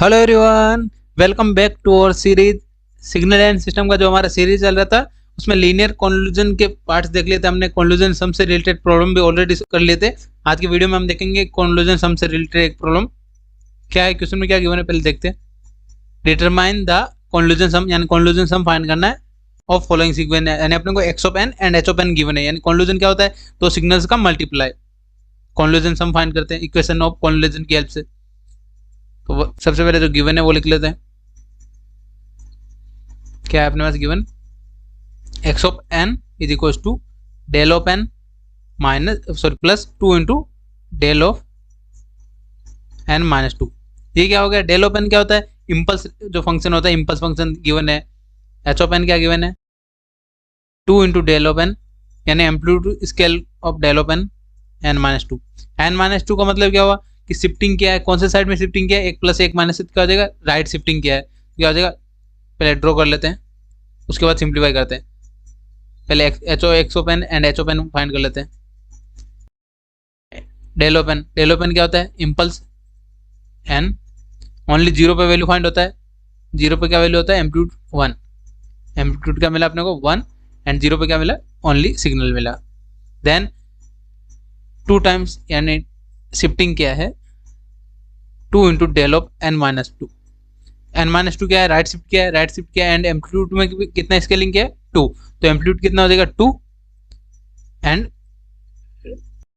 Hello everyone, welcome back to our series signal and system का जो हमारा series चल रहा था उसमें लीनियर कॉन्क्लूजन के पार्ट्स देख लिए थे हमने। कॉन्क्लूजन सम से रिलेटेड प्रॉब्लम भी ऑलरेडी कर लिए थे। आज की वीडियो में हम देखेंगे कॉन्क्लूजन सम से रिलेटेड एक प्रॉब्लम क्या है, क्वेश्चन में क्या गिवन है पहले देखते हैं। डिटरमाइन द कॉन्क्लूजन सम, यानी कॉन्क्लूजन सम फाइंड करना है ऑफ फॉलोइंग सीक्वेंस, यानी अपने को x of n and h of n given है। यानी कॉन्क्लूजन क्या होता है, दो सिग्नल्स का मल्टीप्लाई। कॉन्क्लूजन सम फाइंड करते हैं इक्वेशन ऑफ कॉन्क्लूजन की हेल्प से। तो सबसे पहले जो गिवन है वो लिख लेते हैं। क्या है अपने पास given, x of n is equal to del of n plus 2 into del of n minus 2। ये क्या हो गया, डेल ऑफ एन क्या होता है, इम्पल्स जो फंक्शन होता है, इम्पल्स फंक्शन गिवन है। एच ऑफ एन क्या गिवन है, 2 इंटू डेल ऑफ एन, यानी amplitude scale of delta of n minus 2। N minus 2 का मतलब क्या हुआ कि शिफ्टिंग क्या है, कौन से साइड में शिफ्टिंग किया है, एक प्लस एक माइनस क्या हो जाएगा, राइट शिफ्टिंग किया है। क्या हो जाएगा, पहले ड्रॉ कर लेते हैं, उसके बाद सिंप्लीफाई करते हैं। पहले x of n and h of n find कर लेते हैं। डेल ऑफ एन क्या होता है, इम्पल्स एन, ओनली जीरो पे वैल्यू फाइंड होता है। जीरो पे क्या वैल्यू होता है, एम्पलीट्यूड 1। एम्पलीट्यूड क्या मिला अपने को 1, एंड जीरो पे क्या मिला, ओनली सिग्नल मिला। देन 2 टाइम्स, यानी शिफ्टिंग क्या है 2 into del of n minus 2। N minus 2 क्या है, राइट शिफ्ट किया है, राइट शिफ्ट किया है, एंड एम्पलीट्यूड में कितना स्केलिंग किया है 2, तो एम्पलीट्यूड कितना हो जाएगा 2, एंड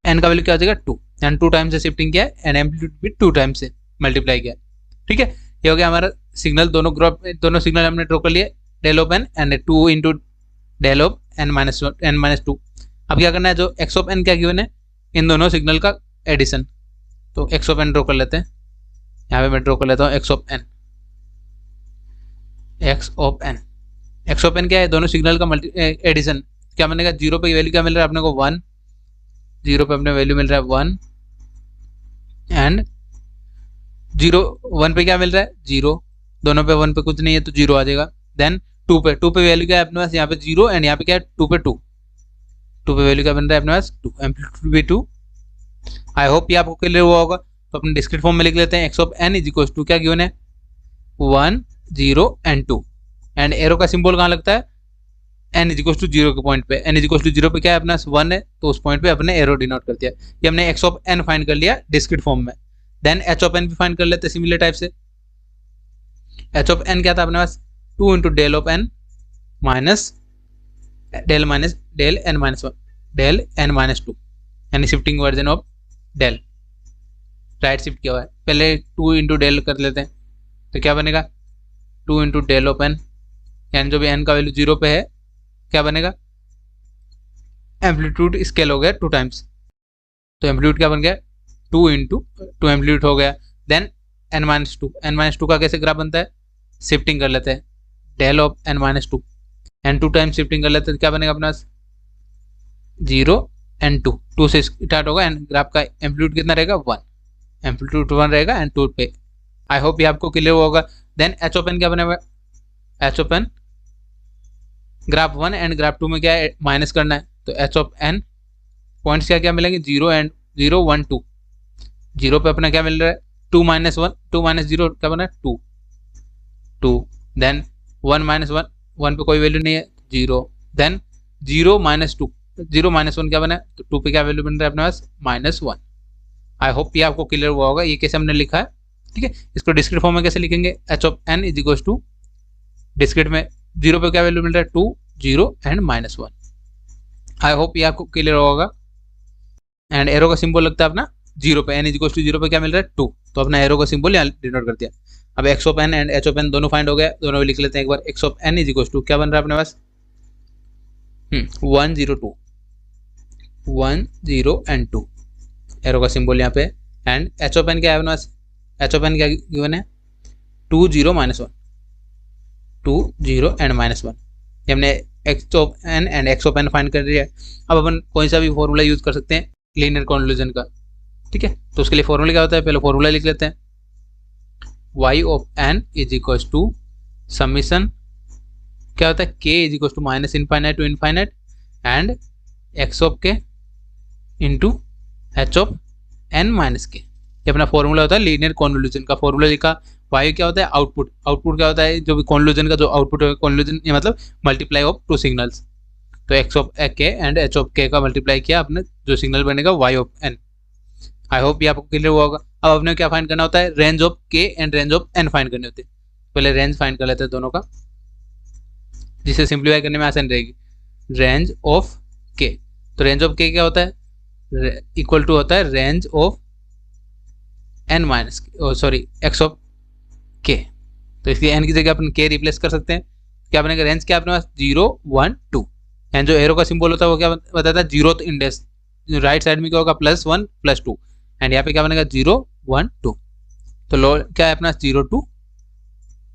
एन का वैल्यू क्या हो जाएगा 2, एंड 2 टाइम्स से शिफ्टिंग किया है, एंड एम्पलीट्यूड भी 2 टाइम्स से मल्टीप्लाई किया है। ठीक है, ये हो गया हमारा सिग्नल। दोनों ग्रुप, दोनों सिग्नल हमने ड्रॉ कर लिए, delta of n and 2 into del of n minus 2। अब क्या करना है, जो एक्स ऑफ एन क्या गिवन है, इन दोनों सिग्नल का एडिशन। तो एक्स ऑफ एन ड्रॉ कर लेते हैं, यहाँ पे मैं ड्रॉ कर लेता हूँ x of n. X of n क्या है, दोनों सिग्नल का एडिशन। क्या बनेगा, जीरो पे वैल्यू क्या मिल रहा है अपने को 1, जीरो पे अपने वैल्यू मिल रहा है 1, एंड 1 पे क्या मिल रहा है 0, दोनों पे 1 पे कुछ नहीं है तो 0 आ जाएगा। देन 2 पे वैल्यू क्या है अपने पास, यहाँ पे 0, एंड यहाँ पे क्या है 2 पे 2 पे वैल्यू क्या बन रहा है अपने पास 2, एम्पलीट्यूड भी 2। आई होप ये आपको क्लियर हुआ होगा। तो अपने डिस्क्रीट फॉर्म में लिख लेते हैं, x of n is equal to क्या गिवन है 1, 0 एंड 2, एंड एरो का सिंबल कहाँ लगता है, एन इज इक्वल टू 0 के पॉइंट पे। एन इज इक्वल टू 0 पे क्या है अपना 1 है, तो उस पॉइंट पे अपने एरो डिनोट कर दिया। ये हमने एक्स ऑफ एन फाइंड कर लिया डिस्क्रीट फॉर्म में। देन एच ऑफ एन भी फाइंड कर लेते हैं सिमिलर टाइप से। एच ऑफ एन क्या था अपने पास, 2 into del of n minus del n minus 1, del n minus 2, यानी shifting version of del, right shift किया हुआ है। पहले 2 इंटू डेल कर लेते हैं, तो क्या बनेगा 2 इंटू डेल ऑफ एन, यानी जो भी एन का वैल्यू 0 पे है क्या बनेगा, एम्पलीट्यूड स्केल हो गया 2 टाइम्स, तो एम्पलीट्यूड क्या बन गया 2 इंटू 2 एम्पलीट्यूड हो गया। देन एन माइनस 2 का कैसे ग्राफ बनता है, शिफ्टिंग कर लेते हैं, del of n minus 2, and 2 times shifting कर लेते हैं, क्या बनेगा अपना 0 एंड 2 से स्टार्ट होगा, एंड ग्राफ का एम्पलीट्यूड कितना रहेगा 1, एम्पलीट्यूड 1 रहेगा, एंड 2 पे। आई होप ये आपको क्लियर होगा। देन एच ऑफ एन क्या बनेगा, h of n graph 1 and graph 2 में क्या है माइनस करना है, तो एच ऑफ एन पॉइंट्स क्या क्या मिलेंगे 0 एंड 0 1 2। 0 पे अपना क्या मिल रहा है 2 माइनस 1, 2 माइनस 0 क्या बना है 2। देन 1 माइनस 1 पे कोई वैल्यू नहीं है 0। देन 0 माइनस 2, 0 माइनस 1 क्या बना है, तो 2 पे क्या वैल्यू बन रहा है अपने पास -1। आई होप ये आपको क्लियर हुआ होगा, ये कैसे हमने लिखा है। ठीक है, इसको डिस्क्रीट फॉर्म में कैसे लिखेंगे, h of n is equal to discrete में 0 पे क्या वैल्यू मिल रहा है 2, 0 एंड -1। आई होप ये आपको क्लियर होगा। एंड एरो का सिंबल लगता है अपना 0 पे, एन इज इक्वल टू 0 पे क्या मिल रहा है 2, तो अपना एरो का सिंबल यहाँ डिनोट कर दिया। अब x of n and h of n दोनों फाइंड हो गया, दोनों लिख लेते हैं एक बार। X of n is equal to क्या बन रहा है अपने पास 1 0 2, 1 0 एंड 2, एरो का सिंबल यहाँ पे। एंड एच ऑफ एन क्या है अपने पास, एच ऑफ एन क्या गिवन है 2 0 -1, 2 0 एंड -1। ये हमने x of n and x of n find कर लिया है। अब अपन कोई सा भी फॉर्मूला यूज कर सकते हैं लीनियर कॉन्क्लूजन का। ठीक है, तो उसके लिए फॉर्मूला क्या होता है, पहले फॉर्मूला लिख लेते हैं, y of n is equal to summation क्या होता है k is equal to -infinite to infinite and x of k into h of n minus k. ये अपना फॉर्मूला होता है लीनियर कॉन्वोल्यूशन का। फॉर्मूला लिखा वाई क्या होता है आउटपुट, आउटपुट क्या होता है जो भी कॉन्क्लूजन का जो आउटपुट है, कॉन्क्लूजन ये मतलब मल्टीप्लाई ऑफ टू सिग्नल्स, तो x of k and h of k का मल्टीप्लाई किया आपने, जो सिग्नल बनेगा y of n. I hope ये आपको क्लियर हुआ होगा। अब आपने क्या फाइंड करना होता है, range of k and range of n find करनी होती है। पहले रेंज फाइंड कर लेते हैं दोनों का, जिसे सिंप्लीफाई करने में आसान रहेगी। रेंज ऑफ के, तो रेंज ऑफ के क्या होता है, इक्वल टू होता है range of n minus sorry x of k. तो इसलिए एन की जगह अपन के रिप्लेस कर सकते हैं। क्या बनेगा, रेंज क्या अपने पास 0 1 2, एंड जो एरो का सिंबल होता है वो क्या बताता है, जीरो इंडेक्स, राइट साइड में क्या होगा +1 +2, एंड यहाँ पे क्या बनेगा 0 1 2। तो लो क्या है अपना 0 2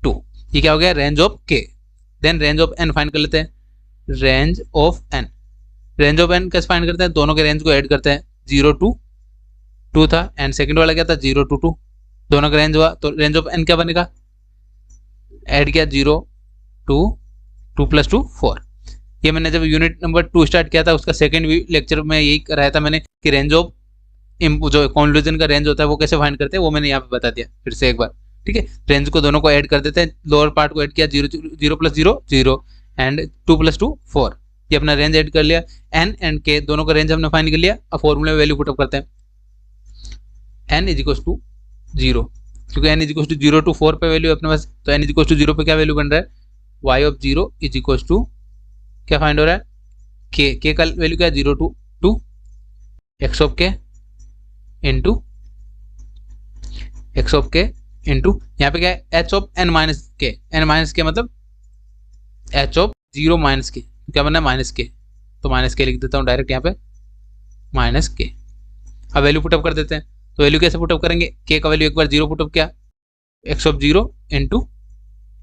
2, ये क्या हो गया range of k. Then range of n find कर लेते हैं, range of n, range of n कैसे फाइंड करते हैं, दोनों के रेंज को ऐड करते हैं, 0 2 2 था एंड सेकंड वाला क्या था 0 2 2, दोनों का रेंज हुआ, तो रेंज ऑफ एन क्या बनेगा, ऐड किया 0 2 2 + 2 4। ये मैंने जब यूनिट नंबर 2 स्टार्ट किया था उसका सेकंड लेक्चर में यही कराया था मैंने कि रेंज ऑफ जो कॉन्क्लूजन का रेंज होता है वो कैसे फाइंड करते हैं, वो मैंने यहाँ पे बता दिया फिर से एक बार, ठीक है। रेंज को दोनों को ऐड कर देते हैं, लोअर पार्ट को ऐड किया 0 0 + 0 0 एंड 2 + 2 4, ये अपना रेंज ऐड कर लिया। एन एंड के दोनों का रेंज हमने फाइंड कर लिया। अब फॉर्मूले में वैल्यू पुटअप करते हैं, n = 0, क्योंकि n = 0 to 4 पे वैल्यू अपने पास, तो n = 0 पे क्या वैल्यू बन रहा है, y of 0 = क्या फाइंड हो रहा है, k का वैल्यू क्या है 0 to 2 x of k into x of k into यहाँ पे क्या है h of n माइनस के मतलब h of 0 माइनस के, क्या बनना है -k, तो -k लिख देता हूँ डायरेक्ट यहाँ पे -k। अब वैल्यू पुटअप कर देते हैं, तो वैल्यू कैसे पुटअप करेंगे, k का वैल्यू एक बार 0 पुटअप किया, x of 0 into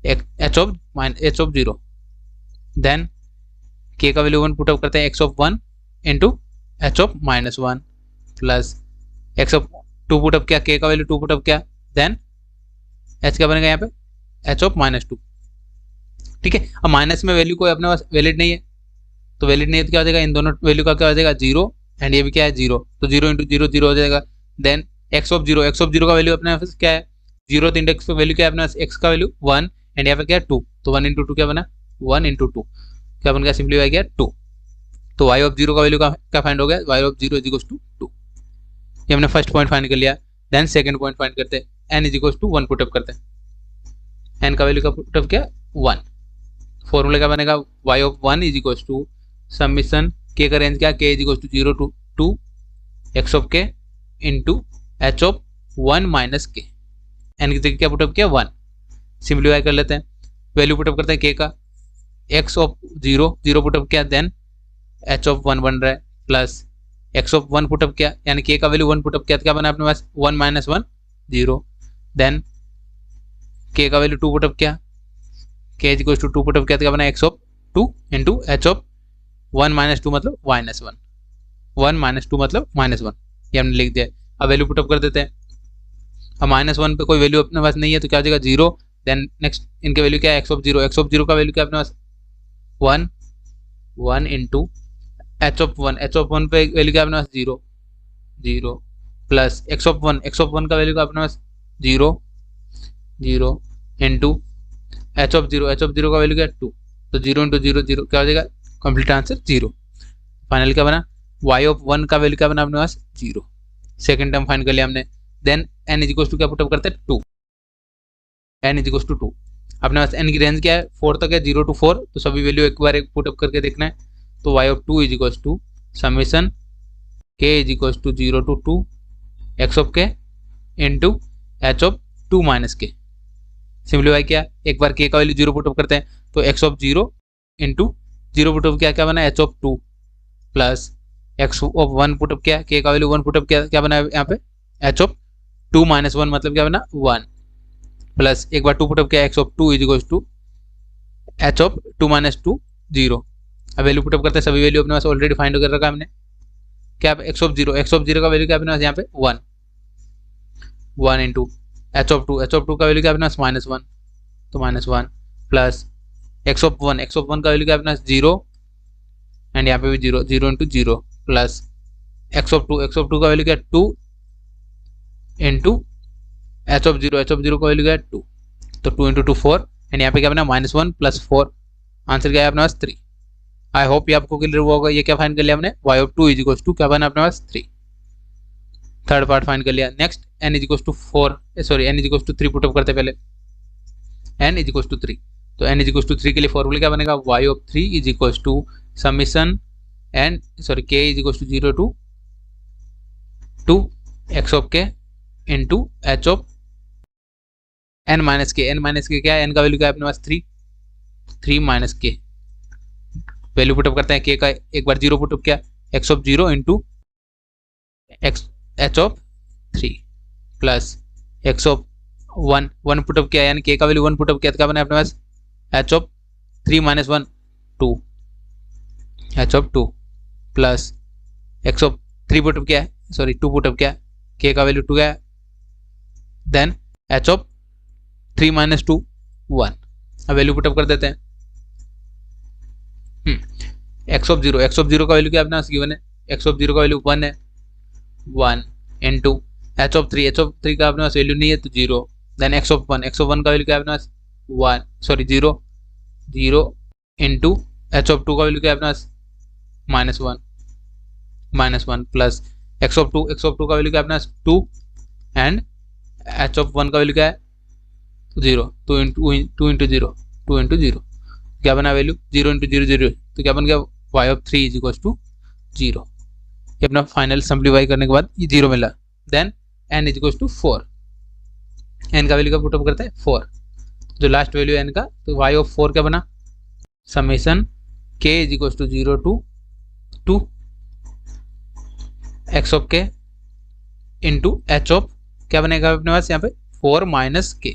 h of 0, then k का वैल्यू 1 पुटअप करते हैं, x of 1 into h of -1 plus x of 2 put up किया, k का वैल्यू 2 पुटअप किया, देन h क्या बनेगा यहाँ पे h of -2, ठीक है। अब माइनस में वैल्यू कोई अपने पास वैलिड नहीं है, तो वैलिड नहीं है तो क्या हो जाएगा, इन दोनों वैल्यू का क्या हो जाएगा 0 एंड ये भी क्या है 0, तो 0 × 0 0 हो जाएगा। देन x of 0 का वैल्यू अपने पास क्या है, 0th इंडेक्स पे वैल्यू क्या है अपने पास, x का वैल्यू 1 एंड यहाँ पे क्या है 2, तो 1 × 2 क्या बना 1 × 2, क्या बन गया सिंपलीफाई किया 2, तो y of 0 का वैल्यू क्या फाइंड हो गया, y of 0 = 2। ये हमने फर्स्ट पॉइंट फाइंड कर लिया। देन सेकंड पॉइंट फाइंड करते हैं, n = 1 पुटअप करते हैं, n का वैल्यू का पुटअप किया 1, फॉर्मूला क्या बनेगा y of 1 = समिशन k का रेंज क्या, k = 0 to 2 x of k into h of 1 - k, n की जगह क्या पुटअप किया 1, सिंपलीफाई कर लेते हैं, वैल्यू पुटअप करते हैं k का, x of 0 पुटअप किया, देन h of 1 बन रहा है प्लस x of 1 पुटअप किया, यानी k का वैल्यू 1 पुटअप किया तो क्या बना अपने पास 1 - 1 0, देन k का वैल्यू 2 पुटअप किया, k = 2 पुटअप किया तो क्या बना x of 2 into h of 1 - 2 मतलब -1, 1 - 2 मतलब -1, ये हमने लिख दिया। अब वैल्यू पुटअप कर देते हैं, अब -1 पे कोई वैल्यू अपने पास नहीं है तो क्या हो जाएगा 0, देन नेक्स्ट इनके वैल्यू क्या है x of 0 का वैल्यू क्या अपने पास 1 इंटू h of 1 पे वैल्यू क्या अपने पास 0 प्लस x of 1 का वैल्यू क्या अपने पास 0 इंटू h of 0 का वैल्यू क्या 2, तो 0 × 0 0 क्या हो जाएगा, कंप्लीट आंसर 0। फाइनल क्या बना, y of 1 का वैल्यू क्या बना अपने पास 0, सेकंड टर्म फाइंड कर लिया हमने। देन n = क्या पुटअप करते हैं 2, n = 2, अपने पास n की रेंज क्या है 4 तक है, 0 to 4, तो सभी वैल्यू एक बार एक पुटअप करके देखना है, तो y of 2 = summation k = 0 to 2 x of k into h of 2 - k, simplify किया, एक बार k का वैल्यू 0 पुटअप करते हैं, तो x of 0 इंटू 0 पुटअप किया क्या बना h of 2 plus x of 1 put up किया, k का वैल्यू 1 पुटअप किया क्या बना यहाँ पे h of 2 - 1 मतलब क्या बना 1, प्लस एक बार 2 पुटअप किया x of 2 = h of 2 - 2 0। अब वैल्यू पुटअप करते हैं, सभी वैल्यू अपने पास ऑलरेडी फाइंड कर रखा है हमने, क्या x of 0 का वैल्यू क्या अपने पास यहाँ पे 1 इंटू h of 2 का वैल्यू क्या अपने पास -1, तो -1 प्लस x of 1 का वैल्यू क्या अपने पास 0 एंड यहाँ पे भी 0 × 0 प्लस x of 2 का वैल्यू क्या 2 इंटू एच ऑफ जीरो का वैल्यू क्या है 2, तो 2 इंटू 2 4, एंड यहाँ पे क्या बना -1 + 4, आंसर क्या है अपने पास 3। आई होप ये आपको क्लियर हुआ होगा। ये क्या फाइंड कर लिया हमने, y ऑफ 2 इज टू क्या बना अपने पास 3, थर्ड पार्ट फाइंड कर लिया। Next n is to 4, sorry n is to 3 put up करते पहले, n इज टू 3, तो n इज टू 3 के लिए फॉर्मूला क्या बनेगा, y of 3 is to summation n sorry k is to 0 to x of k into h of n minus k क्या है, n का वैल्यू क्या है अपने पास 3 माइनस के, वैल्यू पुटअप करते हैं k का, एक बार 0 पुटअप किया, x of 0 into h of 3 plus x of 1 put up किया, यानी k का वैल्यू 1 पुटअप किया तो क्या बना अपने पास h of 3 minus 1 2, h of 2 plus x of 3 put up किया, सॉरी 2 पुटअप किया, k का वैल्यू 2 है, देन h ऑफ 3 माइनस 2 1। अब वैल्यू पुटअप कर देते हैं, x ऑफ 0 का वैल्यू क्या अपने पास गिवन है, x ऑफ 0 का वैल्यू 1 है, 1 इंटू h ऑफ 3 का अपने पास वैल्यू नहीं है तो 0, देन x ऑफ 1 का वैल्यू क्या है अपने पास 1 सॉरी 0 इंटू h ऑफ 2 का वैल्यू क्या है अपने पास -1 प्लस x ऑफ 2 का वैल्यू क्या है अपने पास 2, एंड h ऑफ 1 का वैल्यू क्या है 0, 2 इंटू 0 क्या बना वैल्यू 0 इंटू 0 तो क्या बन गया y of 3 is equal to 0। ये अपना फाइनल सिंप्लीफाई करने के बाद ये 0 मिला, then n is equal to 4, n का वैल्यू का पुटअप करते हैं 4, जो लास्ट वैल्यू है n का, तो y ऑफ 4 क्या बना summation k is equal to 0 to x of k into h of क्या बनेगा अपने पास यहाँ पे 4 माइनस k,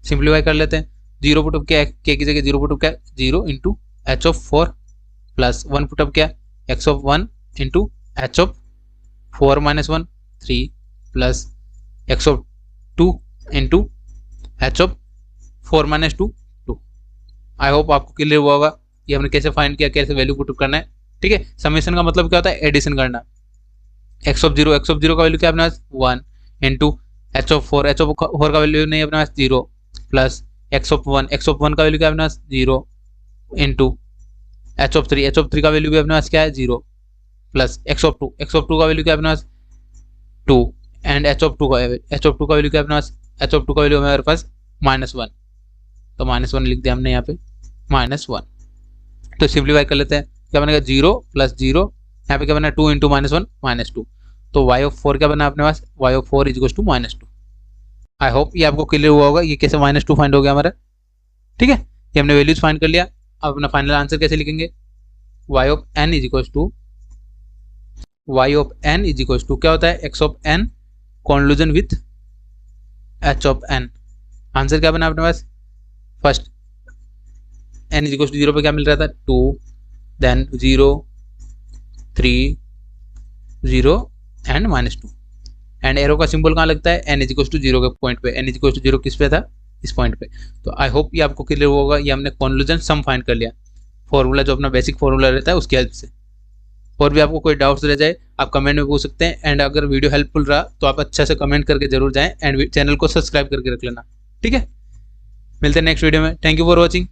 सिंप्लीफाई कर लेते हैं, 0 पुटअप किया k की जगह 0 पुटअप किया 0 into h of 4 plus 1 put up किया x of 1 into h of 4 minus 1 3 plus x of 2 into h of 4 minus 2 2। I hope आपको क्लियर हुआ होगा ये हमने कैसे फाइंड किया, कैसे वैल्यू पुटअप करना है। ठीक है, समेशन का मतलब क्या होता है, एडिशन करना। x ऑफ 0 का वैल्यू क्या अपने पास 1 इंटू h ऑफ 4 का वैल्यू नहीं अपने पास 0 प्लस x ऑफ 1 का वैल्यू क्या अपने पास 0 इंटू h ऑफ 3 का वैल्यू भी अपने पास क्या है 0 प्लस x ऑफ 2 का वैल्यू क्या अपने पास 2, एंड h ऑफ 2 का वैल्यू क्या अपने पास, h ऑफ 2 का वैल्यू हमारे पास -1, तो -1 लिख दिया हमने यहाँ पे -1। तो सिंप्लीफाई कर लेते हैं, क्या बनेगा 0 प्लस 0, यहाँ पे क्या बना 2 इंटू -1 -2, तो y ऑफ 4 क्या बना अपने पास y of 4 is equal to -2। I hope ये आपको क्लियर हुआ होगा ये कैसे -2 फाइंड हो गया हमारा। ठीक है, ये हमने वैल्यूज फाइंड कर लिया। अब अपना फाइनल आंसर कैसे लिखेंगे, y of n is equal to क्या होता है x of n conclusion with h of n। Answer क्या बना अपने पास, first n is equal to 0 पे क्या मिल रहा था 2, देन 0 3 0 एंड -2, एंड एरो का सिंबल कहाँ लगता है n इज इक्वल टू 0 के पॉइंट पे, n इज इक्वल टू 0 किस पे था, इस पॉइंट पे। तो आई होप ये आपको क्लियर होगा, ये हमने कॉन्क्लूजन सम फाइंड कर लिया, फॉर्मूला जो अपना बेसिक फॉर्मूला रहता है उसकी हेल्प से। और भी आपको कोई डाउट्स रह जाए आप कमेंट में पूछ सकते हैं, एंड अगर वीडियो हेल्पफुल रहा तो आप अच्छा से कमेंट करके जरूर जाएं, एंड चैनल को सब्सक्राइब करके रख लेना। ठीक है, मिलते हैं नेक्स्ट वीडियो में, थैंक यू फॉर वॉचिंग।